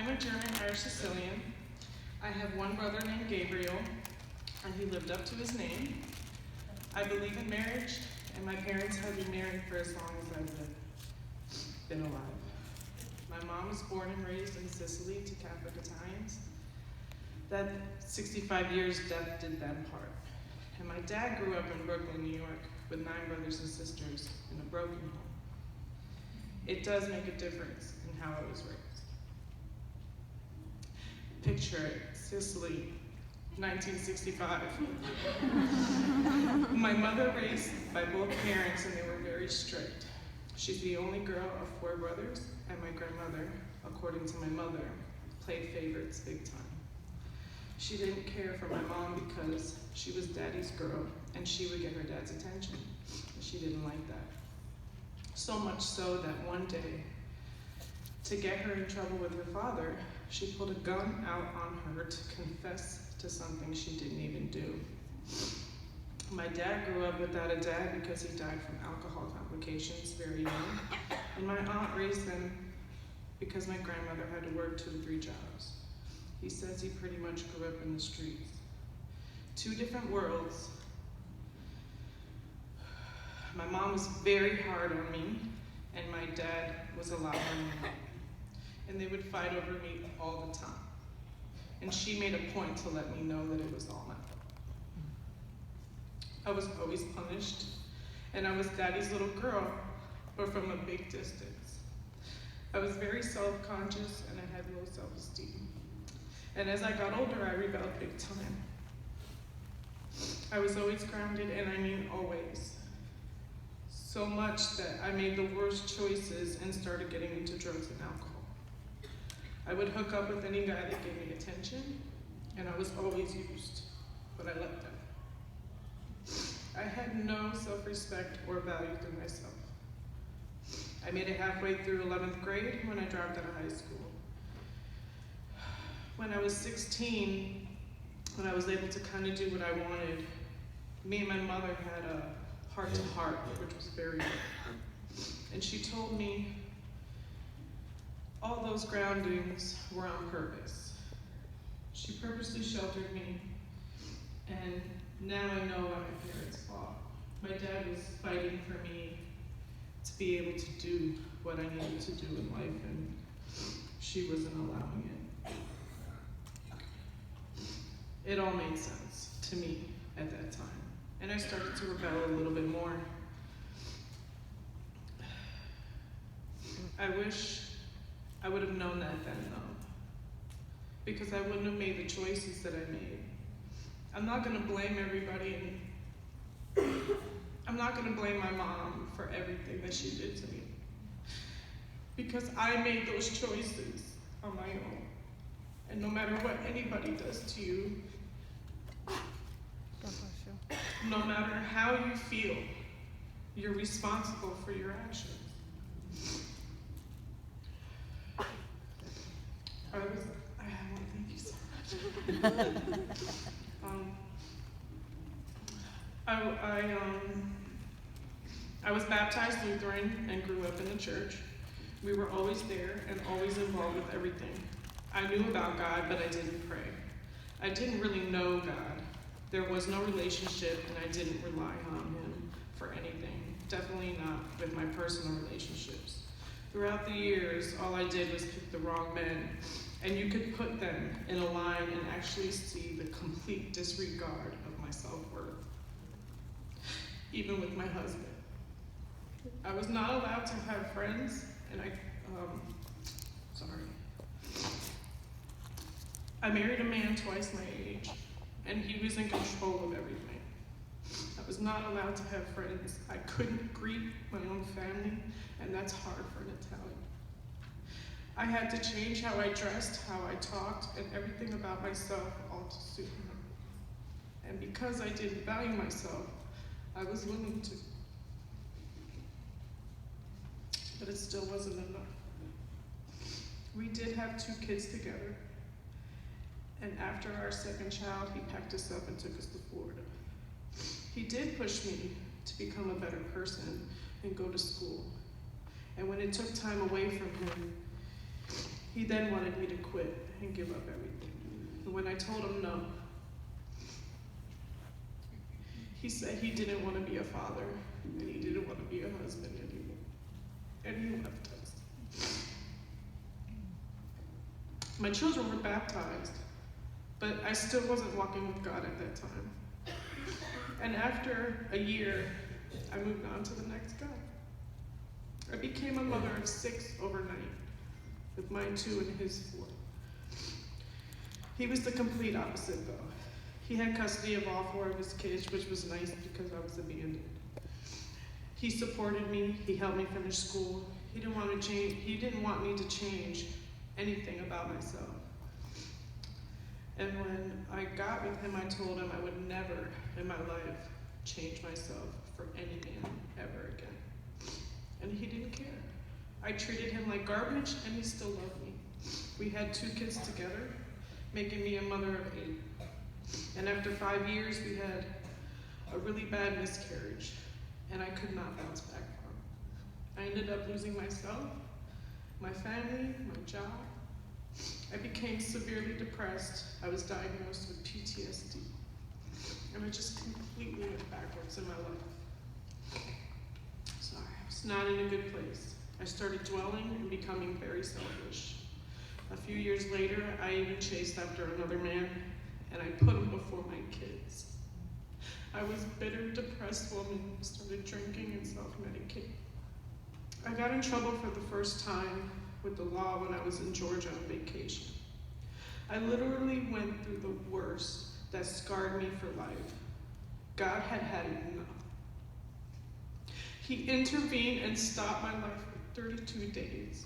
I'm a German-Irish Sicilian. I have one brother named Gabriel, and he lived up to his name. I believe in marriage, and my parents have been married for as long as I've been alive. My mom was born and raised in Sicily to Catholic Italians. That 65 years death did them part. And my dad grew up in Brooklyn, New York, with 9 brothers and sisters in a broken home. It does make a difference in how I was raised. Picture it, Sicily, 1965. My mother raised by both parents, and they were very strict. She's the only girl of 4 brothers, and my grandmother, according to my mother, played favorites big time. She didn't care for my mom because she was daddy's girl, and she would get her dad's attention, and she didn't like that. So much so that one day, to get her in trouble with her father, she pulled a gun out on her to confess to something she didn't even do. My dad grew up without a dad because he died from alcohol complications very young, and my aunt raised them because my grandmother had to work 2 to 3 jobs. He says he pretty much grew up in the streets. 2 different worlds. My mom was very hard on me, and my dad was a lot harder. And they would fight over me all the time. And she made a point to let me know that it was all my fault. I was always punished, and I was daddy's little girl, but from a big distance. I was very self-conscious, and I had low self-esteem. And as I got older, I rebelled big time. I was always grounded, and I mean always. So much that I made the worst choices and started getting into drugs and alcohol. I would hook up with any guy that gave me attention, and I was always used, but I let them. I had no self-respect or value through myself. I made it halfway through 11th grade when I dropped out of high school. When I was 16, when I was able to kind of do what I wanted, me and my mother had a heart-to-heart, which was very good. And she told me all those groundings were on purpose. She purposely sheltered me, and now I know why my parents fought. My dad was fighting for me to be able to do what I needed to do in life, and she wasn't allowing it. It all made sense to me at that time, and I started to rebel a little bit more. I wish I would have known that then, though, because I wouldn't have made the choices that I made. I'm not gonna blame everybody, and I'm not gonna blame my mom for everything that she did to me, because I made those choices on my own. And no matter what anybody does to you, no matter how you feel, you're responsible for your actions. I want to thank you so much. I was baptized Lutheran and grew up in the church. We were always there and always involved with everything. I knew about God, but I didn't pray. I didn't really know God. There was no relationship, and I didn't rely on him for anything. Definitely not with my personal relationships. Throughout the years, all I did was pick the wrong men, and you could put them in a line and actually see the complete disregard of my self-worth. Even with my husband. I was not allowed to have friends, and I married a man twice my age, and he was in control of everything. I was not allowed to have friends. I couldn't greet my own family, and that's hard for an Italian. I had to change how I dressed, how I talked, and everything about myself, all to suit him. And because I didn't value myself, I was willing to. But it still wasn't enough. We did have 2 kids together. And after our 2nd child, he packed us up and took us to Florida. He did push me to become a better person and go to school. And when it took time away from him, He then wanted me to quit and give up everything. And when I told him no, he said he didn't want to be a father, and he didn't want to be a husband anymore. And he left us. My children were baptized, but I still wasn't walking with God at that time. And after a year, I moved on to the next guy. I became a mother of 6 overnight, with mine 2 and his 4. He was the complete opposite, though. He had custody of all 4 of his kids, which was nice because I was abandoned. He supported me. He helped me finish school. He didn't want me to change anything about myself. And when I got with him, I told him I would never in my life change myself for any man ever again. And he didn't care. I treated him like garbage, and he still loved me. We had 2 kids together, making me a mother of 8. And after 5 years, we had a really bad miscarriage, and I could not bounce back from. I ended up losing myself, my family, my job. I became severely depressed. I was diagnosed with PTSD, and I just completely went backwards in my life. Sorry, I was not in a good place. I started dwelling and becoming very selfish. A few years later, I even chased after another man, and I put him before my kids. I was a bitter, depressed woman who started drinking and self-medicating. I got in trouble for the first time with the law when I was in Georgia on vacation. I literally went through the worst that scarred me for life. God had had enough. He intervened and stopped my life for 32 days.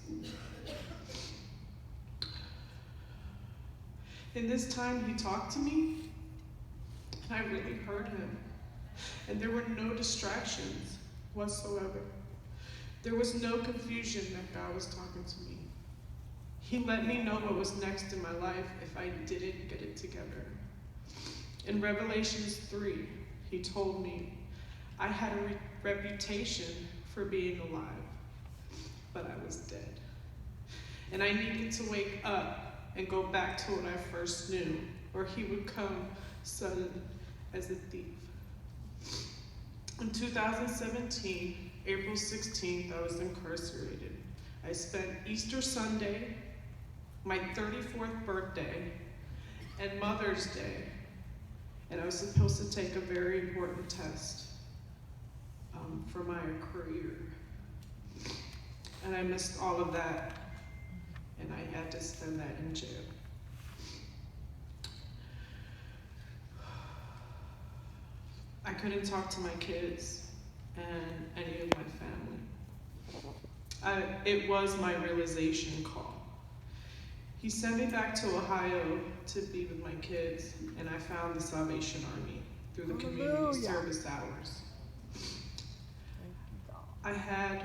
In this time, he talked to me, and I really heard him. And there were no distractions whatsoever. There was no confusion that God was talking to me. He let me know what was next in my life if I didn't get it together. In Revelations 3, he told me I had a reputation for being alive, but I was dead. And I needed to wake up and go back to what I first knew, or he would come sudden as a thief. In 2017, April 16th, I was incarcerated. I spent Easter Sunday, my 34th birthday, and Mother's Day, and I was supposed to take a very important test for my career. And I missed all of that, and I had to spend that in jail. I couldn't talk to my kids and any of my family. It was my realization call. He sent me back to Ohio to be with my kids, and I found the Salvation Army through the community service hours. I had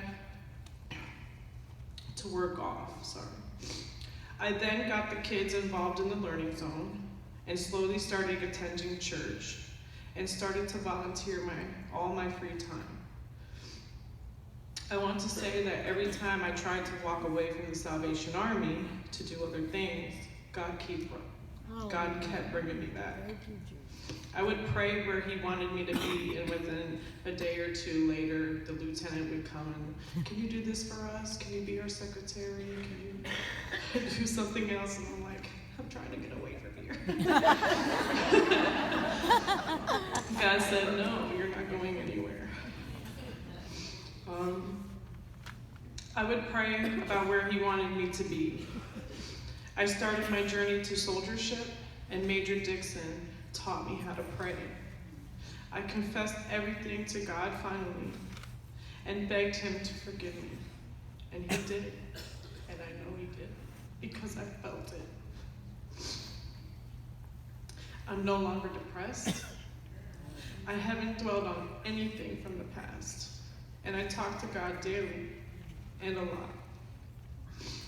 to work off, I then got the kids involved in the learning zone and slowly started attending church and started to volunteer all my free time. I want to say that every time I tried to walk away from the Salvation Army to do other things, God kept bringing me back. I would pray where he wanted me to be, and within a day or two later, the lieutenant would come and, can you do this for us? Can you be our secretary? Can you do something else? And I'm like, I'm trying to get away from here. God said, no, you're not going anywhere. I would pray about where he wanted me to be. I started my journey to soldiership, and Major Dixon taught me how to pray. I confessed everything to God finally and begged him to forgive me. And he did it. And I know he did because I felt it. I'm no longer depressed. I haven't dwelled on anything from the past. And I talk to God daily and a lot.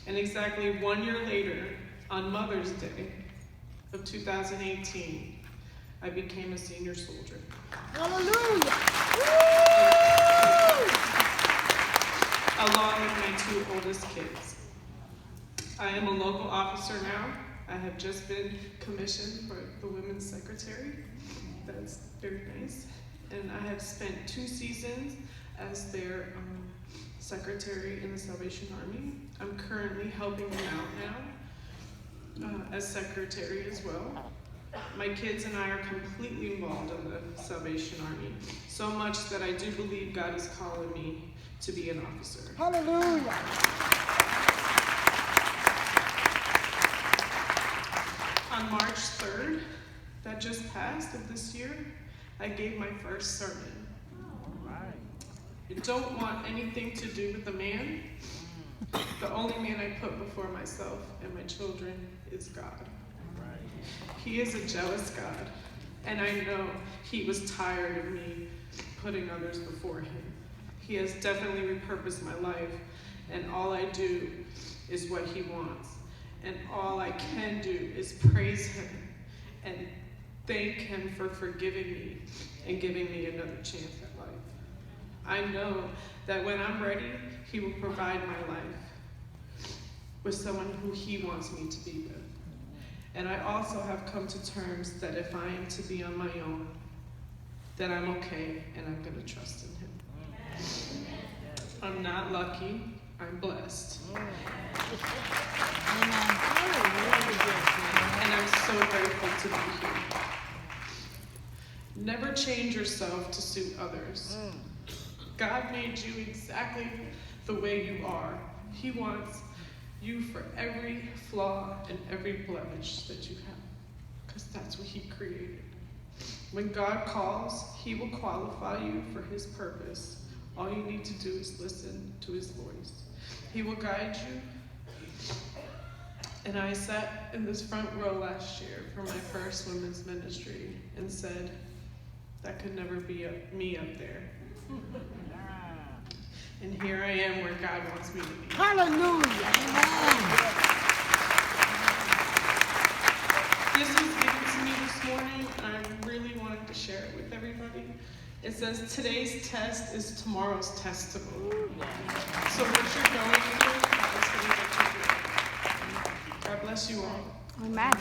And exactly 1 year later, on Mother's Day of 2018, I became a senior soldier. Hallelujah! Along with my 2 oldest kids. I am a local officer now. I have just been commissioned for the Women's Secretary. That's very nice. And I have spent 2 seasons as their secretary in the Salvation Army. I'm currently helping them out now as secretary as well. My kids and I are completely involved in the Salvation Army, so much that I do believe God is calling me to be an officer. Hallelujah. On March 3rd, that just passed of this year, I gave my first sermon. I don't want anything to do with the man. The only man I put before myself and my children is God. He is a jealous God, and I know he was tired of me putting others before him. He has definitely repurposed my life, and all I do is what he wants. And all I can do is praise him and thank him for forgiving me and giving me another chance at life. I know that when I'm ready, he will provide my life with someone who he wants me to be with. And I also have come to terms that if I am to be on my own, then I'm okay and I'm going to trust in him. I'm not lucky, I'm blessed. And I'm so grateful to be here. Never change yourself to suit others. God made you exactly the way you are. He wants you for every flaw and every blemish that you have, because that's what he created. When God calls, he will qualify you for his purpose. All you need to do is listen to his voice. He will guide you. And I sat in this front row last year for my first women's ministry and said, that could never be me up there. And here I am where God wants me to be. Hallelujah. This was given to me this morning, and I really wanted to share it with everybody. It says, today's test is tomorrow's testimony. So what you're going through, God is going to get you through. God bless you all. Amen.